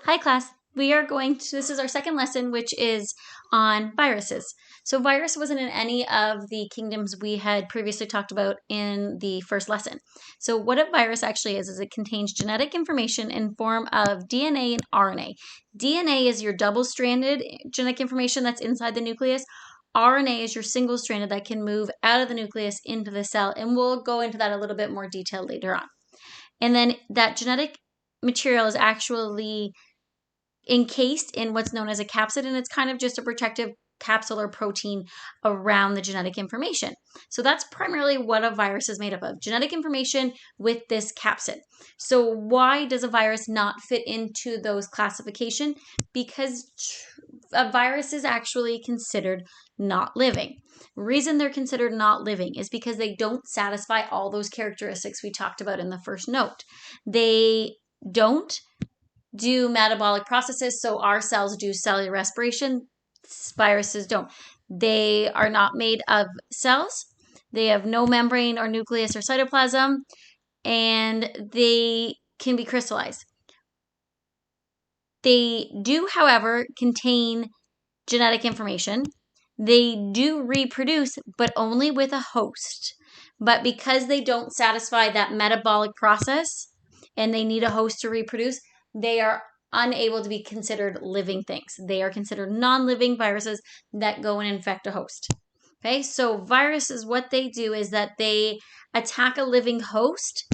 Hi class, this is our second lesson, which is on viruses. So virus wasn't in any of the kingdoms we had previously talked about in the first lesson. So what a virus actually is it contains genetic information in form of DNA and RNA. DNA is your double-stranded genetic information that's inside the nucleus. RNA is your single-stranded that can move out of the nucleus into the cell, and we'll go into that a little bit more detail later on. And then that genetic material is actually encased in what's known as a capsid, and it's kind of just a protective capsule or protein around the genetic information. So that's primarily what a virus is made up of, genetic information with this capsid. So why does a virus not fit into those classification? Because a virus is actually considered not living. Reason they're considered not living is because they don't satisfy all those characteristics we talked about in the first note. They don't do metabolic processes. So our cells do cellular respiration. Viruses don't. They are not made of cells. They have no membrane or nucleus or cytoplasm, and they can be crystallized. They do, however, contain genetic information. They do reproduce, but only with a host. But because they don't satisfy that metabolic process and they need a host to reproduce, they are unable to be considered living things. They are considered non-living viruses that go and infect a host. Okay, so viruses, what they do is that they attack a living host.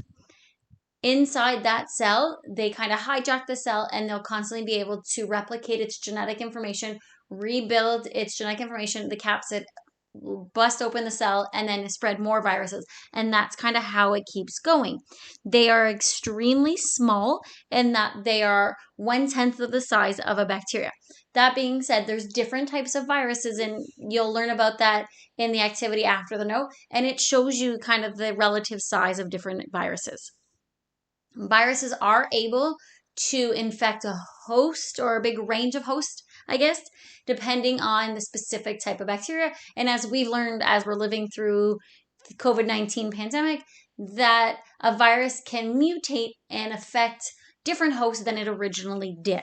Inside that cell, they kind of hijack the cell, and they'll constantly be able to replicate its genetic information, rebuild its genetic information, the capsid, bust open the cell, and then spread more viruses. And that's kind of how it keeps going. They are extremely small in that they are 1/10 of the size of a bacteria. That being said, there's different types of viruses, and you'll learn about that in the activity after the note. And it shows you kind of the relative size of different viruses. Viruses are able to infect a host or a big range of hosts, I guess, depending on the specific type of bacteria. And as we've learned as we're living through the COVID-19 pandemic, that a virus can mutate and affect different hosts than it originally did.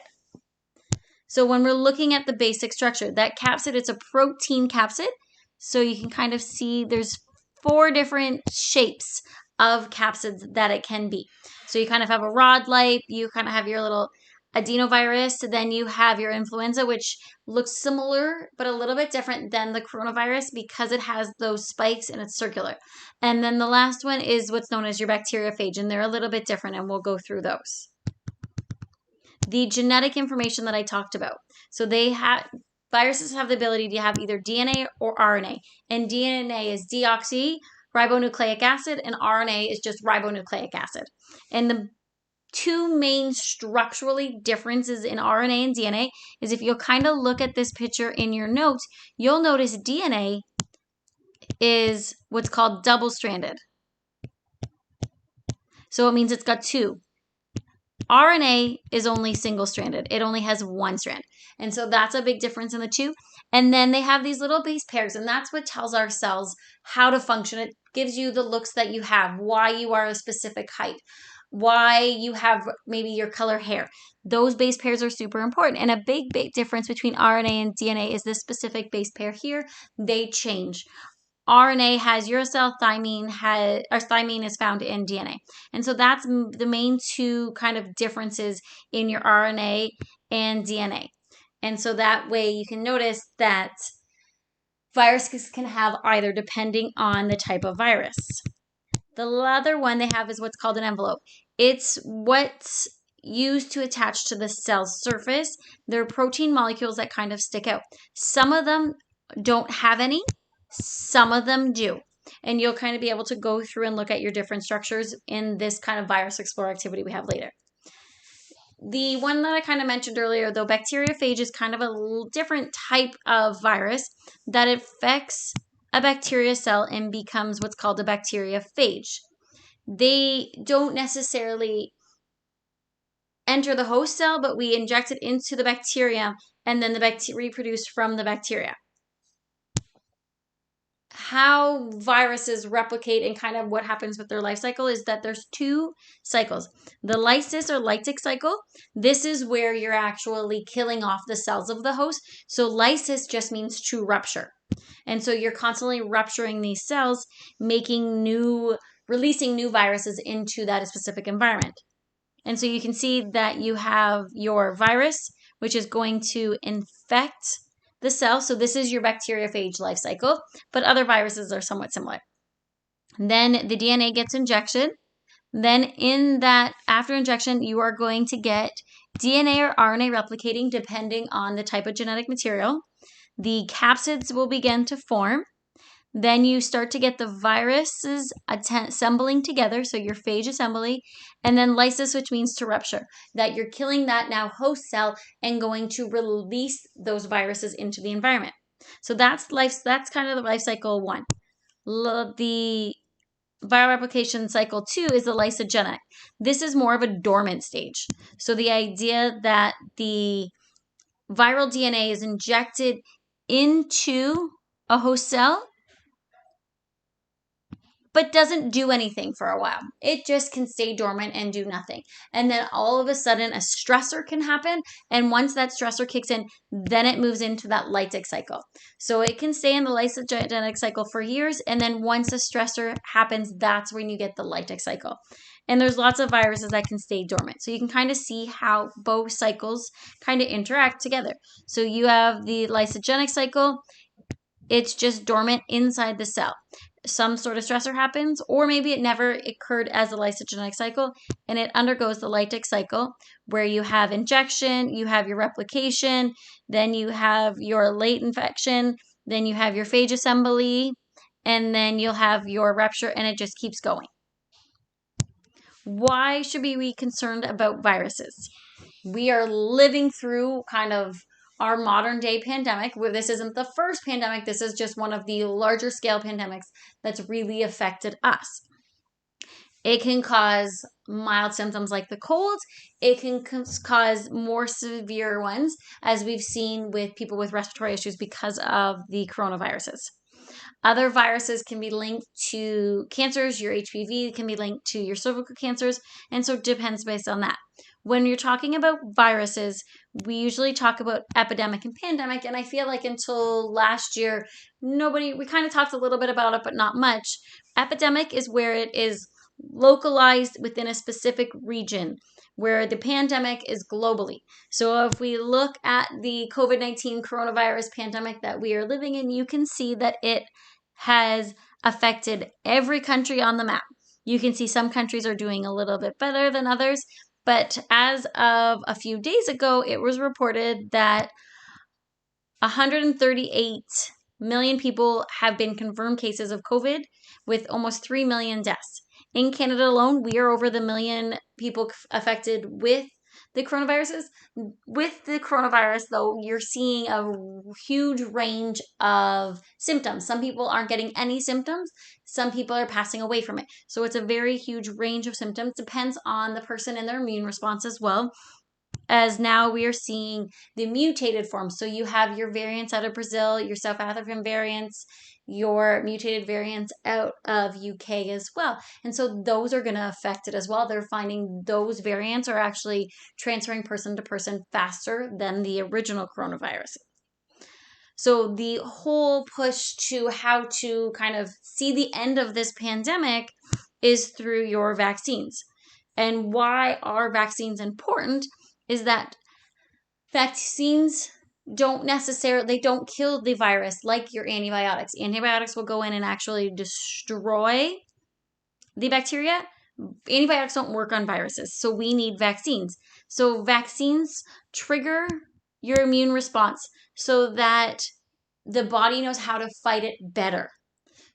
So when we're looking at the basic structure, that capsid, it's a protein capsid. So you can kind of see there's 4 different shapes of capsids that it can be. So you kind of have a rod-like, you kind of have your little adenovirus, then you have your influenza, which looks similar but a little bit different than the coronavirus because it has those spikes and it's circular. And then the last one is what's known as your bacteriophage, and they're a little bit different, and we'll go through those. The genetic information that I talked about. So viruses have the ability to have either DNA or RNA, and DNA is deoxyribonucleic acid, and RNA is just ribonucleic acid. And the 2 main structurally differences in RNA and DNA is, if you'll kind of look at this picture in your notes, you'll notice DNA is what's called double-stranded. So it means it's got 2. RNA is only single-stranded. It only has 1 strand. And so that's a big difference in the 2. And then they have these little base pairs, and that's what tells our cells how to function. It gives you the looks that you have, why you are a specific height, why you have maybe your color hair. Those base pairs are super important. And a big difference between RNA and DNA is this specific base pair here. They change. RNA has uracil, thymine is found in DNA. And so that's the main 2 kind of differences in your RNA and DNA. And so that way you can notice that viruses can have either depending on the type of virus. The other one they have is what's called an envelope. It's what's used to attach to the cell's surface. They're protein molecules that kind of stick out. Some of them don't have any. Some of them do. And you'll kind of be able to go through and look at your different structures in this kind of virus explore activity we have later. The one that I kind of mentioned earlier, though, bacteriophage is kind of a different type of virus that affects a bacteria cell and becomes what's called a bacteriophage. They don't necessarily enter the host cell, but we inject it into the bacteria, and then the bacteria reproduce from the bacteria. how viruses replicate and kind of what happens with their life cycle is that there's two cycles. The lysis or lytic cycle, this is where you're actually killing off the cells of the host. So lysis just means to rupture. And so you're constantly rupturing these cells, releasing new viruses into that specific environment. And so you can see that you have your virus, which is going to infect the cell. So this is your bacteriophage life cycle, but other viruses are somewhat similar. Then the DNA gets injection. Then in that, after injection, you are going to get DNA or RNA replicating depending on the type of genetic material. The capsids will begin to form. Then you start to get the viruses assembling together, so your phage assembly, and then lysis, which means to rupture, that you're killing that now host cell and going to release those viruses into the environment. So that's kind of the life cycle 1. The viral replication cycle 2 is the lysogenic. This is more of a dormant stage. So the idea that the viral DNA is injected into a host cell but doesn't do anything for a while. It just can stay dormant and do nothing. And then all of a sudden a stressor can happen. And once that stressor kicks in, then it moves into that lytic cycle. So it can stay in the lysogenic cycle for years. And then once a stressor happens, that's when you get the lytic cycle. And there's lots of viruses that can stay dormant. So you can kind of see how both cycles kind of interact together. So you have the lysogenic cycle. It's just dormant inside the cell. Some sort of stressor happens, or maybe it never occurred as a lysogenic cycle, and it undergoes the lytic cycle, where you have injection, you have your replication, then you have your late infection, then you have your phage assembly, and then you'll have your rupture, and it just keeps going. Why should we be concerned about viruses? We are living through kind of our modern day pandemic, where this isn't the first pandemic. This is just one of the larger scale pandemics that's really affected us. It can cause mild symptoms like the cold. It can cause more severe ones, as we've seen with people with respiratory issues because of the coronaviruses. Other viruses can be linked to cancers. Your HPV can be linked to your cervical cancers. And so it depends based on that. When you're talking about viruses, we usually talk about epidemic and pandemic. And I feel like until last year, we kind of talked a little bit about it, but not much. Epidemic is where it is localized within a specific region, where the pandemic is globally. So if we look at the COVID-19 coronavirus pandemic that we are living in, you can see that it has affected every country on the map. You can see some countries are doing a little bit better than others, but as of a few days ago, it was reported that 138 million people have been confirmed cases of COVID, with almost 3 million deaths. In Canada alone, we are over the million people affected with the coronaviruses. With the coronavirus, though, you're seeing a huge range of symptoms. Some people aren't getting any symptoms. Some people are passing away from it. So it's a very huge range of symptoms. Depends on the person and their immune response as well. As now we are seeing the mutated forms. So you have your variants out of Brazil, your South African variants, your mutated variants out of UK as well. And so those are going to affect it as well. They're finding those variants are actually transferring person to person faster than the original coronavirus. So the whole push to how to kind of see the end of this pandemic is through your vaccines. And why are vaccines important is that vaccines don't kill the virus like your antibiotics. Antibiotics will go in and actually destroy the bacteria. Antibiotics don't work on viruses, so we need vaccines. So vaccines trigger your immune response so that the body knows how to fight it better.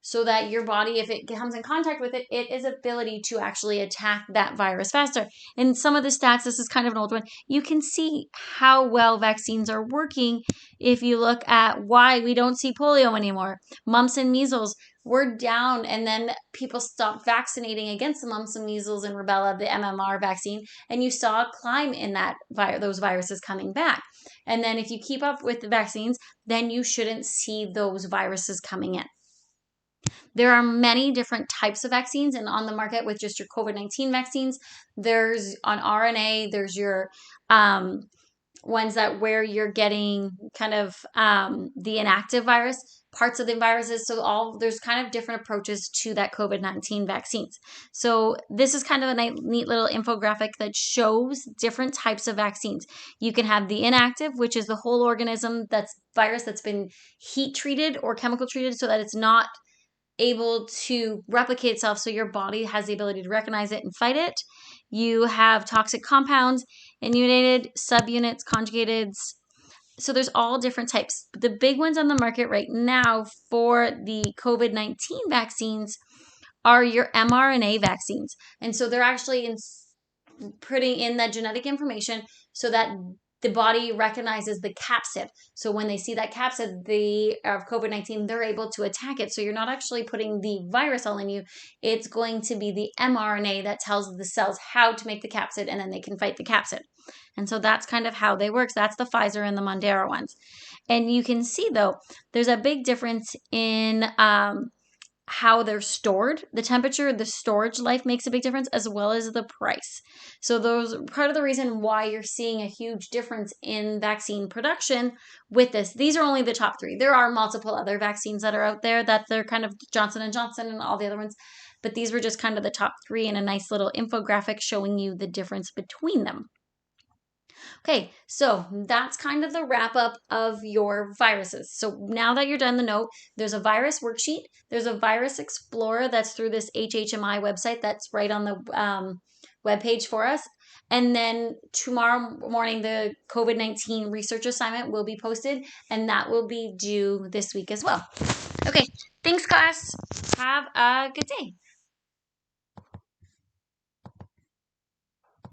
So that your body, if it comes in contact with it, it is ability to actually attack that virus faster. And some of the stats, this is kind of an old one, you can see how well vaccines are working if you look at why we don't see polio anymore. Mumps and measles were down, and then people stopped vaccinating against the mumps and measles and rubella, the MMR vaccine, and you saw a climb in that those viruses coming back. And then if you keep up with the vaccines, then you shouldn't see those viruses coming in. There are many different types of vaccines and on the market with just your COVID-19 vaccines. There's on RNA, there's your ones that where you're getting kind of the inactive virus, parts of the viruses. So there's kind of different approaches to that COVID-19 vaccines. So this is kind of a neat little infographic that shows different types of vaccines. You can have the inactive, which is the whole organism that's virus that's been heat treated or chemical treated so that it's not able to replicate itself, so your body has the ability to recognize it and fight it. You have toxic compounds, inundated, subunits, conjugated. So there's all different types. The big ones on the market right now for the COVID-19 vaccines are your mRNA vaccines. And so they're actually putting in that genetic information so that the body recognizes the capsid. So when they see that capsid, of COVID-19, they're able to attack it. So you're not actually putting the virus all in you. It's going to be the mRNA that tells the cells how to make the capsid, and then they can fight the capsid. And so that's kind of how they work. So that's the Pfizer and the Moderna ones. And you can see, though, there's a big difference in how they're stored. The temperature, the storage life makes a big difference, as well as the price. So those are part of the reason why you're seeing a huge difference in vaccine production with this. These are only the top 3. There are multiple other vaccines that are out there that they're kind of Johnson & Johnson and all the other ones, but these were just kind of the top 3 in a nice little infographic showing you the difference between them. Okay, so that's kind of the wrap up of your viruses. So now that you're done the note, there's a virus worksheet. There's a virus explorer that's through this HHMI website that's right on the webpage for us. And then tomorrow morning, the COVID-19 research assignment will be posted, and that will be due this week as well. Okay, thanks, class. Have a good day.